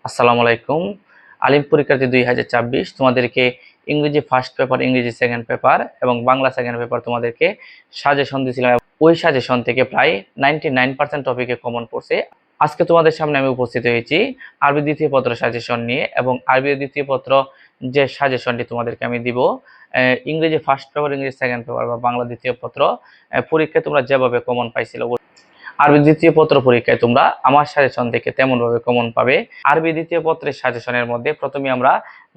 আসসালামু আলাইকুম। আলিম পরীক্ষার্থী 2024 তোমাদেরকে ইংরেজি ফার্স্ট পেপার, ইংরেজি সেকেন্ড পেপার এবং বাংলা সেকেন্ড পেপার তোমাদেরকে সাজেশন দিয়েছিলাম। ওই সাজেশন থেকে প্রায় 99% টপিকে কমন পড়ছে। আজকে তোমাদের সামনে আমি উপস্থিত হয়েছি আরবি দ্বিতীয় পত্র সাজেশন নিয়ে, এবং আরবি দ্বিতীয় পত্র যে সাজেশনটি তোমাদেরকে আমি দিব, ইংরেজি ফার্স্ট পেপার, ইংরেজি সেকেন্ড পেপার বা বাংলা দ্বিতীয় পত্র পরীক্ষায় তোমরা যেভাবে কমন পাইছিল, আরবি দ্বিতীয় পত্র পরীক্ষায় তোমরা আমার সাজেশন থেকে তেমন ভাবে কমন পাবে। আরবি দ্বিতীয় পত্রের সাজেশনের মধ্যে প্রথমে আমরা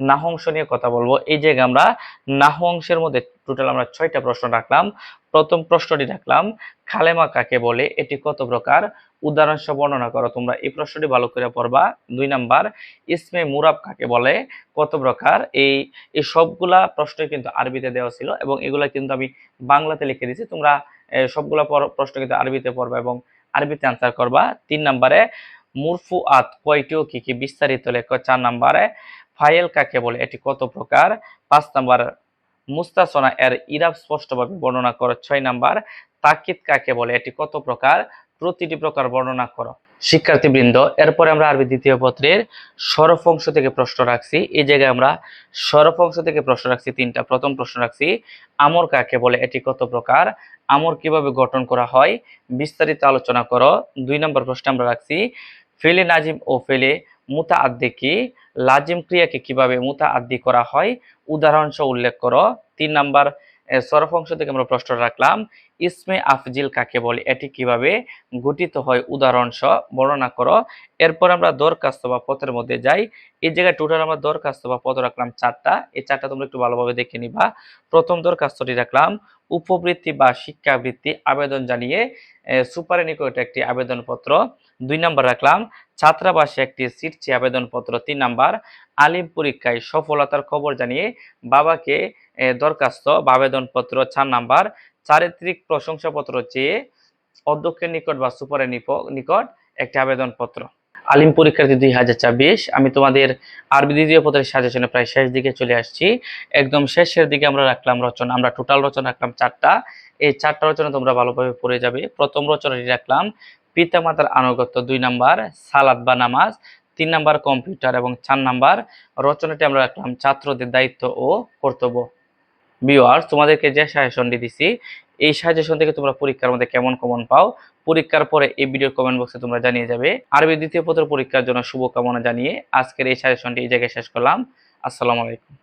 নাহু অংশ নিয়ে কথা বলবো। এই জায়গায় আমরা নাহু অংশের মধ্যে টোটাল আমরা 6টা প্রশ্ন রাখলাম। প্রথম প্রশ্নটি রাখলাম, খালেমা কাকে বলে, এটি কত প্রকার, উদাহরণ সহ বর্ণনা করো। তোমরা এই প্রশ্নটি ভালো করে পড়বা। 2 নাম্বার, ইসমে মুরাব কাকে বলে, কত প্রকার। এই সবগুলা প্রশ্ন কিন্তু আরবিতে দেওয়া ছিল, এবং এগুলা কিন্তু আমি বাংলাতে লিখে দিয়েছি। তোমরা সবগুলা প্রশ্ন কিন্তু আরবিতে পড়বা এবং আরবিতে আনসার করবা। 3 নম্বরে, মুরফুআত কয়টি ও কি কি, বিস্তারিত লেখো। 4 নম্বরে, ফাইল কাকে বলে, এটি কত প্রকার। 5 নম্বর, মুস্তাসনা এর ইরাব স্পষ্টভাবে বর্ণনা করো। 6 নাম্বার, তাকিদ কাকে বলে, এটি কত প্রকার, প্রতিটি প্রকার বর্ণনা করো। শিক্ষার্থীবৃন্দ, এরপরে আমরা আরবি দ্বিতীয় পত্রের সরফ অংশ থেকে প্রশ্ন রাখছি। এই জায়গায় আমরা সরফ অংশ থেকে প্রশ্ন রাখছি 3টা। প্রথম প্রশ্ন রাখছি, আমর কাকে বলে, এটি কত প্রকার, আমর কিভাবে গঠন করা হয়, বিস্তারিত আলোচনা করো। 2 নম্বর প্রশ্ন আমরা রাখছি, ফেলে নাজিম ও ফেলে মুতাআদ্দি কি, লাজিম ক্রিয়াকে কিভাবে মুতাআদ্দি করা হয়, উদাহরণ সহ উল্লেখ করো। 3 নাম্বার সরফ অংশ থেকে আমরা প্রশ্ন রাখলাম, ইসমে আফজিল কাকে বলে, এটি কিভাবে গঠিত হয়, উদাহরণ সহ বর্ণনা করো। এরপর আমরা দরখাস্ত বা পত্রের মধ্যে যাই। এই জায়গায় টোটাল আমরা দরখাস্ত বা পত্র রাখলাম 4টা। এই 4টা তোমরা একটু ভালোভাবে দেখে নিবা। প্রথম দরখাস্তটি রাখলাম, উপবৃত্তি বা শিক্ষাবৃত্তি আবেদন জানিয়ে সুপারের নিকট একটি আবেদনপত্র। 2 নাম্বার রাখলাম, ছাত্রাবাসে একটি সিট চেয়ে আবেদনপত্র। 3 নাম্বার, আলিম পরীক্ষায় সফলতার খবর জানিয়ে বাবাকে দরখাস্ত বা আবেদনপত্র। 4 নাম্বার, চারিত্রিক প্রশংসাপত্র চেয়ে অধ্যক্ষের নিকট বা সুপারের নিকট একটি আবেদনপত্র। আলিম পরীক্ষার্থী 2024, আমি তোমাদের আরবি দ্বিতীয় পত্রের সাজেশনে প্রায় শেষ দিকে চলে আসছি। একদম শেষের দিকে আমরা রাখলাম রচনা। আমরা টোটাল রচনা রাখলাম 4টা। এই 4টা রচনা তোমরা ভালোভাবে পড়ে যাবে। প্রথম রচনাটি রাখলাম, পিতামাতার আনুগত্য। 2 নাম্বার, সালাত বা নামাজ। 3 নাম্বার, কম্পিউটার। এবং 4 নাম্বার রচনাটি আমরা রাখলাম, ছাত্রদের দায়িত্ব ও কর্তব্য। ভিউয়ার্স, তোমাদেরকে যে সাজেশনটি দিছি, এই সাজেশন থেকে তোমরা পরীক্ষার মধ্যে কেমন কমন পাও, পরীক্ষার পরে এই ভিডিওর কমেন্ট বক্সে তোমরা জানিয়ে যাবে। আরবি দ্বিতীয় পত্র পরীক্ষার জন্য শুভকামনা জানিয়ে আজকের এই সাজেশনটি এই জায়গায় শেষ করলাম। আসসালামু আলাইকুম।